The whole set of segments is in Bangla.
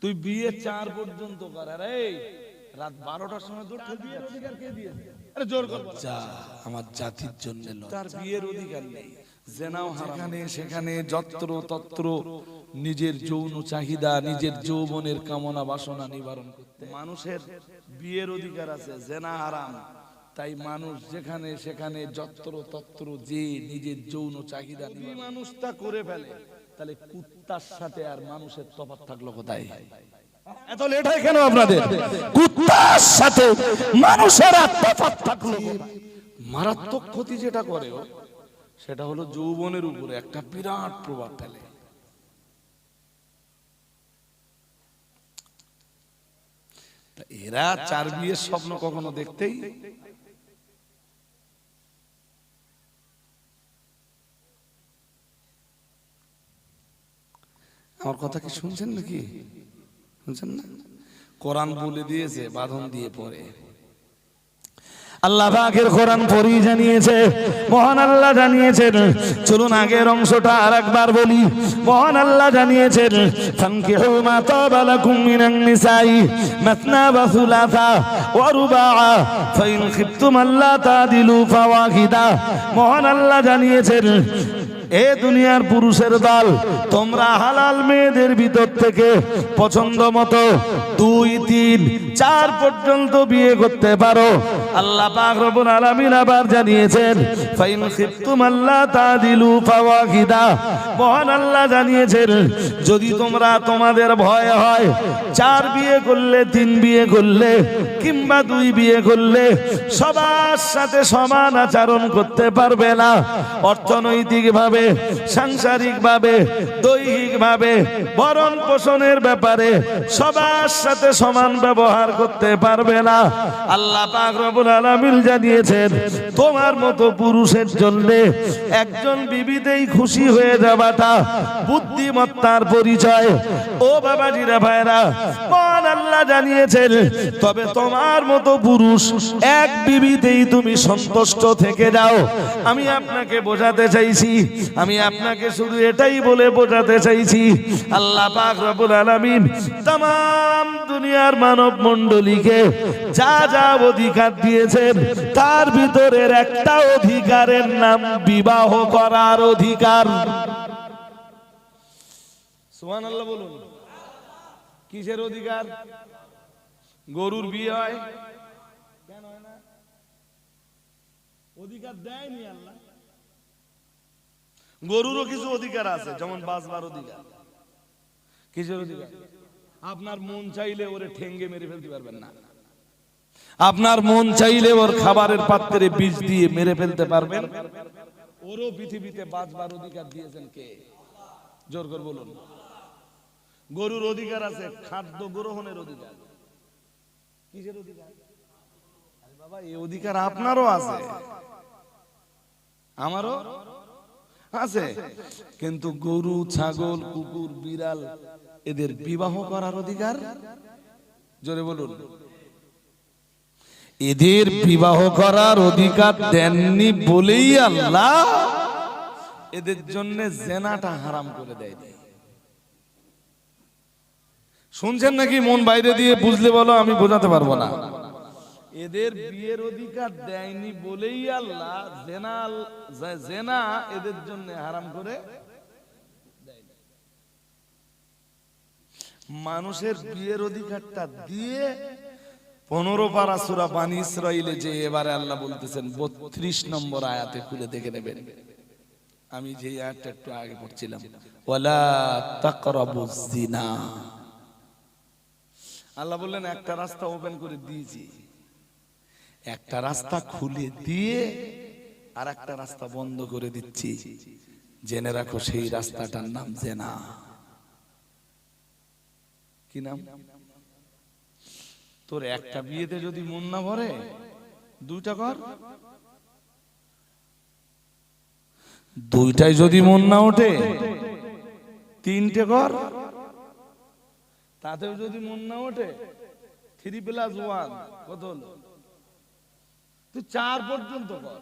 তুই বিয়ে 4 পর্যন্ত কর। আরে রাত 12টার সময় তোর বিয়ের অধিকার কে দিয়েছে? আরে জোর কর লজ্জা, আমার জাতির জন্য তার বিয়ের অধিকার নেই। জেনাও যেখানে সেখানে যত্র তত্র নিজের যৌন চাহিদা, নিজের যৌবনের কামনা বাসনা নিবারণ করতে মানুষের বিয়ের অধিকার আছে। জেনা হারাম, তাই মানুষ যেখানে সেখানে যত্র তত্র যে নিজের যৌন চাহিদা মানুষ তা করে ফেলে। তাহলে কুত্তার সাথে আর মানুষের তফাৎ থাকলো কোথায়? এত লেট হয় কেন আপনাদের? কুত্তার সাথে মানুষের তফাৎ থাকলো কোথায়? মারাত্মক ক্ষতি যেটা করে সেটা হলো যৌবনের উপরে একটা বিরাট প্রভাব ফেলে। এরা 4 বিয়ের স্বপ্ন কখনো দেখতেই আমার কথা কি শুনছেন নাকি? শুনছেন না? কোরআন বলে দিয়েছে বাঁধন দিয়ে পড়ে। আল্লাহ পাকের কোরআন পড়ি জানিয়েছে, মহান আল্লাহ জানিয়েছেন। চলুন আগের অংশটা আরেকবার বলি। মহান আল্লাহ জানিয়েছেন, ফানকিহু মা তাবা লাকুম মিনান নিসাই মাসনা ওয়া সুলাসা ওয়া রুবাআ ফাইন খিফতুম আল্লা তাদিলু ফাওয়াহিদা। মহান আল্লাহ জানিয়েছেন, এ দুনিয়ার পুরুষের দল, তোমরা হালাল মেয়েদের ভিতর থেকে পছন্দ মতো 2, 3, 4 পর্যন্ত বিয়ে করতে পারো। আল্লাহ পাক রব্বুল আলামিন আবার জানিয়েছেন, ফাইন খিফতুম আল্লা তাদিলু ফাওয়াহিদা। মহান আল্লাহ জানিয়েছেন, যদি তোমরা তোমাদের ভয় হয় 4 বিয়ে করলে, 3 বিয়ে করলে কিংবা 2 বিয়ে করলে সবার সাথে সমান আচরণ করতে পারবে না, অর্থনৈতিক ভাবে, সাংসারিক ভাবে, দৈহিক ভাবে, ভরণ পোষণের ব্যাপারে সবার সাথে সমান ব্যবহার করতে পারবে না। আল্লাহ পাক রব্বুল আলামিন জানিয়েছেন, তোমার মতো পুরুষের জন্য একজন বিবিতেই খুশি হয়ে যাওয়াটা বুদ্ধিমত্তার পরিচয়। ও বাবাজিরা ভাইরা, মহান আল্লাহ জানিয়েছেন, তবে তোমার মতো পুরুষ এক বিবিতেই তুমি সন্তুষ্ট থেকে যাও। আমি আপনাকে বোঝাতে চাইছি, আমি আপনাকে শুধু এটাই বলে বোঝাতে চাইছি, আল্লাহ পাক রব্বুল আলামিন तमाम দুনিয়ার মানব মণ্ডলীকে যা যা অধিকার দিয়েছেন, তার ভিতরের একটা অধিকারের নাম বিবাহ করার অধিকার। সুবহানাল্লাহ বলুন। কিসের অধিকার? গরুর বিয়ে হয় কেন হয় না? অধিকার দেয়নি আল্লাহ। গরুরও কিছু অধিকার আছে, যেমন বাঁচবার অধিকার। কিসের অধিকার? আপনার মন চাইলে ওরে ঠেঙ্গে মেরে ফেলতে পারবেন না। আপনার মন চাইলে ওর খাবারের পাত্রে বিষ দিয়ে মেরে ফেলতে পারবেন। ওরও পৃথিবীতে বাঁচবার অধিকার দিয়েছেন কে? জোর করে বলুন। গরুর অধিকার আছে খাদ্য গ্রহণের অধিকার। কিসের অধিকার? আরে বাবা, এই অধিকার আপনারও আছে, আমারও আছে। কিন্তু গরু, ছাগল, কুকুর, বিড়াল এদের বিবাহ করার অধিকার, জোরে বলুন, এদের বিবাহ করার অধিকার দেননি বলেই আল্লাহ এদের জন্য জেনাটা হারাম করে দেয়। শুনছেন নাকি? মন বাইরে দিয়ে বুঝলে বলো, আমি বোঝাতে পারবো না। এদের বিয়ের অধিকার দেয়নি বলেই আল্লাহ জেনা এদের জন্য হারাম করে দেয়। মানুষের বিয়ের অধিকারটা দিয়ে 15 পারা সূরা বানী ইসরাঈলে যে এবারে আল্লাহ বলতেছেন 32 নম্বর আয়াতে খুলে দেখে নেবেন। আমি যে আয়াতটা একটু আগে পড়ছিলাম, ওয়ালা তাকরাবুজ জিনা। আল্লাহ বললেন একটা রাস্তা ওপেন করে দিয়েছি, একটা রাস্তা খুলে দিয়ে আর একটা রাস্তা বন্ধ করে দিচ্ছি। জেনে রাখো সেই রাস্তাটার নাম জেনা। কি নাম? তোর একটা বিয়েতে যদি মন না ভরে 2টা কর, 2টায় যদি মন না ওঠে 3টে কর, তাতেও যদি মন না ওঠে 3+1 কত হলো? তুই 4 পর্যন্ত কর।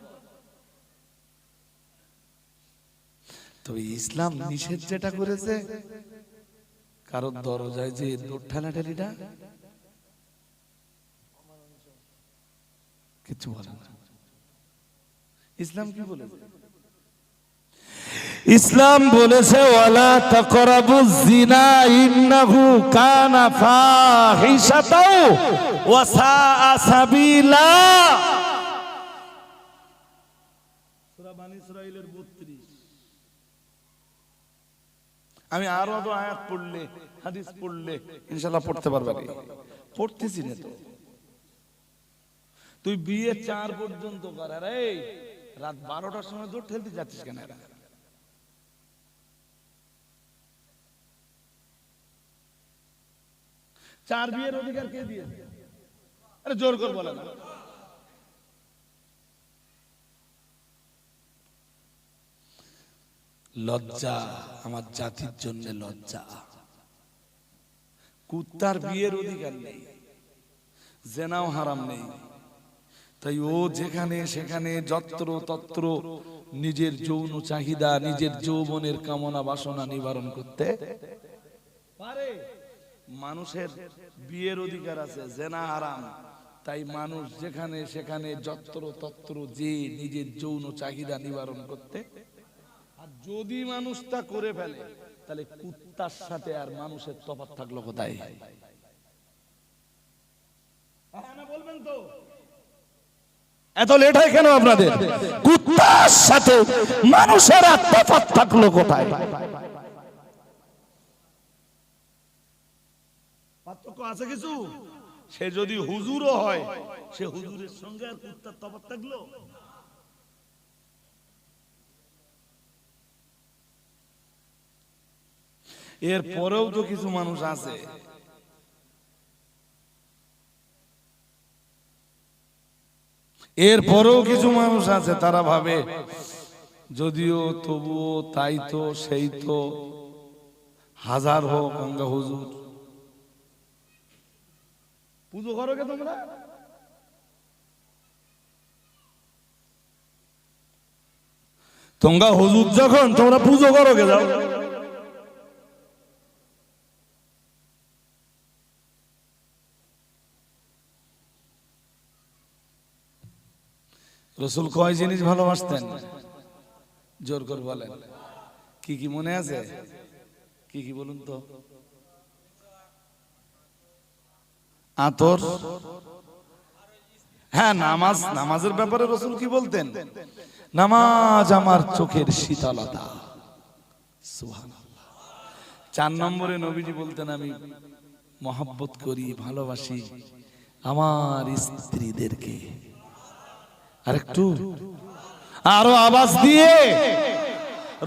তবে ইসলাম নিষেধ যেটা করেছে, কারোর দরজায় যে দৌড় ঠেলাঠেলিটা কিছু বলে না। ইসলাম কি বলেছে? ইসলাম বলেছে ওয়ালা তাকরাবুজ জিনা ইন্নাহু কানা ফাহিশাতাও ওয়া সাআ সাবিলা। সূরা বনী ইসরাঈলের 32। আমি আরো তো আয়াত পড়লে হাদিস পড়লে ইনশাআল্লাহ পড়তে পারবে। পড়তেছি না তো। তুই বিয়ে 4 পর্যন্ত কর, আরে রাত 12টার সময় দৌড় ঠেলতে যাচ্ছিস কেন? চার বিয়ের অধিকার কে দিয়েছে? আরে জোর করে বলে না। লজ্জা আমার জাতির জন্য লজ্জা। কুত্তার বিয়ের অধিকার নেই, জেনাও হারাম নেই, তাই ও যেখানে সেখানে যত্র তত্র নিজের যৌন চাহিদা, নিজের যৌবনের কামনা বাসনা নিবারণ করতে পারে। মানুষের বিয়ের অধিকার আছে, জেনা হারাম, তাই মানুষ যেখানে সেখানে যত্র তত্র যে নিজের যৌন চাহিদা নিবারণ করতে। আর যদি মানুষ তা করে ফেলে তাহলে কুত্তার সাথে আর মানুষের তফাৎ থাকলো কোথায়? বলবেন তো এত লেট হয় কেন আপনাদের? কুত্তার সাথে মানুষের আর তফাৎ থাকলো কোথায়? পার্থক্য আছে কিছু? সে যদি হুজুরও হয়, সে হুজুরের সঙ্গে আর কুত্তার তফাৎ থাকলো? এর পরেও তো কিছু মানুষ আছে তারা ভাবে যদিও তবুও তাই তো সেই তো হাজার হোক গঙ্গা হুজুর। পুজো করো কে তোমরা? তোমরা হুজুর যখন তোমরা পুজো করো কে? যাও রাসূল কয় জিনিস ভালোবাসতেন? জোর করে বলেন। কি কি মনে আছে? কি কি বলুন তো? আতর, হ্যাঁ নামাজ। নামাজের ব্যাপারে রাসূল কি বলতেন? নামাজ আমার চোখের শীতলতা। সুবহানাল্লাহ। 4 নম্বরে নবীজি বলতেন আমি মহব্বত করি, ভালোবাসি আমার স্ত্রীদেরকে। আরেকটু আরো আওয়াজ দিয়ে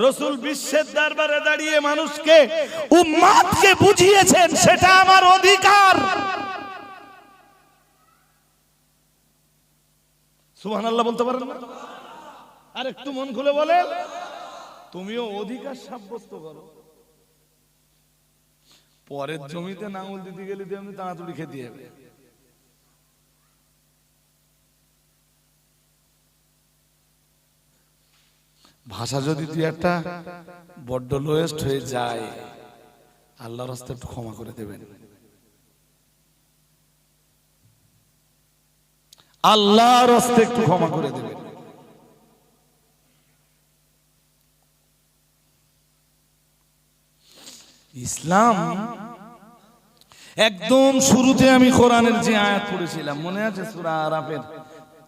রাসূল বিশ্বের দরবারে দাঁড়িয়ে মানুষকে, উম্মতকে বুঝিয়েছেন সেটা আমার অধিকার। সুবহানাল্লাহ বলতে পারেন না? আর একটু মন খুলে বলেন, তুমিও অধিকার সাব্যস্ত করো। পরের জমিতে নাঙল দিতে গেলে তেমনি তাড়াতাড়ি খেতে হবে। ভাষা যদি তুই একটা বড্ড লোয়েস্ট হয়ে যায়, আল্লাহর রাস্তায় একটু ক্ষমা করে দেবেন। আল্লাহর রাস্তায় একটু ক্ষমা করে দেবেন। ইসলাম একদম শুরুতে আমি কোরআনের যে আয়াত পড়েছিলাম মনে আছে? সূরা আরাফের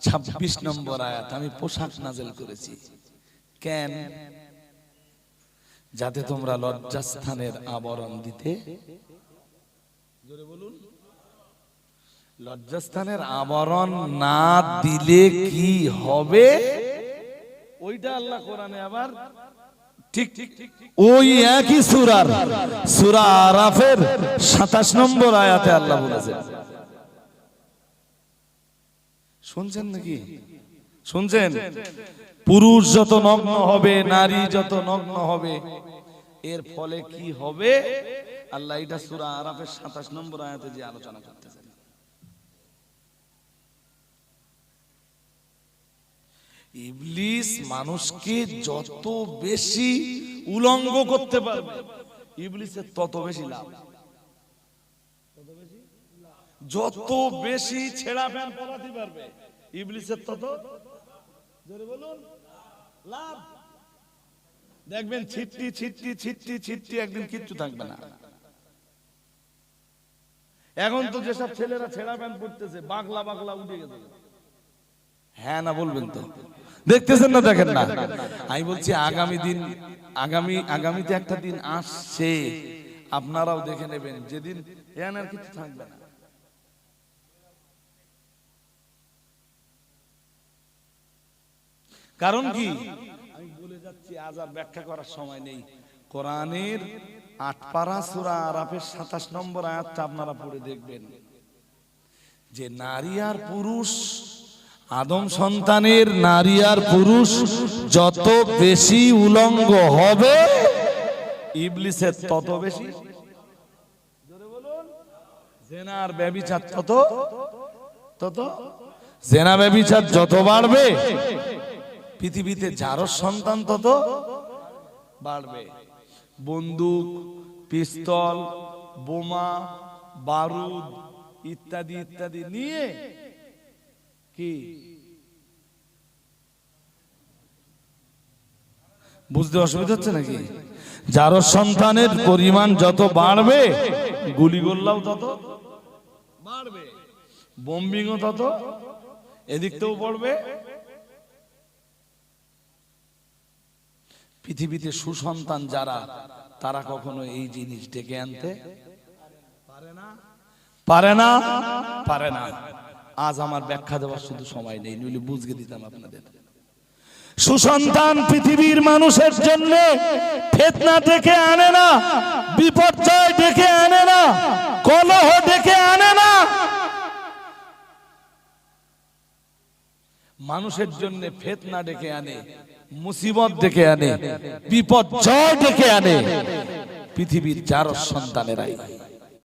26 নম্বর আয়াত। আমি পোশাক নাযিল করেছি কেন? যাতে তোমরা লজ্জাস্থানের আবরণ দিতে। জোরে বলুন। লজ্জাস্থানের আবরণ না দিলে কি হবে ওইটা আল্লাহ কোরআনে আবার ঠিক ওই একই সূরা আরাফের 27 নম্বর আয়াতে আল্লাহ বলেছেন। শুনছেন নাকি? শুনছেন? পুরুষ যত নগ্ন হবে, নারী যত নগ্ন হবে, এর ফলে কি হবে আল্লাহ এটা সূরা আরাফের 27 নম্বর আয়াতে যে আলোচনা করতেছেন। ইবলিস মানুষকে যত বেশি উলঙ্গ করতে পারবে, ইবলিসের তত বেশি লাভ। যত বেশি ছেঁড়া প্যান্ট পরাতে পারবে ইবলিসের তত জোরে বলুন লাভ। দেখবেন ছিটটি ছিটটি ছিটটি ছিটটি একদিন কিচ্ছু থাকবে না। এখন তো যেসব ছেলেরা ছেঁড়া প্যান্ট পরতেছে বাগলা বাগলা উঠে গেছে। হ্যাঁ না বলবেন তো? দেখতেছেন না দেখেন না? আমি বলছি আগামীতে একটা দিন আসছে, আপনারাও দেখে নেবেন, যেদিন এখানে আর কিছু থাকবে না। কারণ কি আমি বলে যাচ্ছি, আজ আর ব্যাখ্যা করার সময় নেই। কোরআনের ৮ পারা সূরা আরাফের ২৭ নম্বর আয়াতটা আপনারা পড়ে দেখবেন যে নারী আর পুরুষ, আদম সন্তানের নারী আর পুরুষ যত বেশি উলঙ্গ হবে ইবলিসের তত বেশি, জোরে বলুন, জিনা আর ব্যভিচার তত জিনা ব্যভিচার যত বাড়বে পৃথিবীতে জারজ সন্তান তত বাড়বে। বন্দুক, পিস্তল, বোমা, বারুদ ইত্যাদি ইত্যাদি নিয়ে কি বুঝতে অসুবিধা হচ্ছে নাকি? জারজ সন্তানের পরিমাণ যত বাড়বে গুলিগোল্লাও তত বাড়বে, বোম্বিংও তত এদিক থেকেও পড়বে। পৃথিবীতে সুসন্তান যারা, তারা কখনো এই জিনিস ডেকে আনতে পারে না। আজ আমার ব্যাখ্যা দেওয়ার শুধু সময় নেই, নইলে বুঝিয়ে দিতাম আপনাদের। সুসন্তান পৃথিবীর মানুষের জন্য ফিতনা ডেকে আনে না, বিপর্যয় ডেকে আনে না, কলহ ডেকে আনে না। মানুষের জন্য ফিতনা ডেকে আনে, মুসিবত ডেকে আনে, বিপর্যয় ডেকে আনে পৃথিবীর জারজ সন্তানেরাই।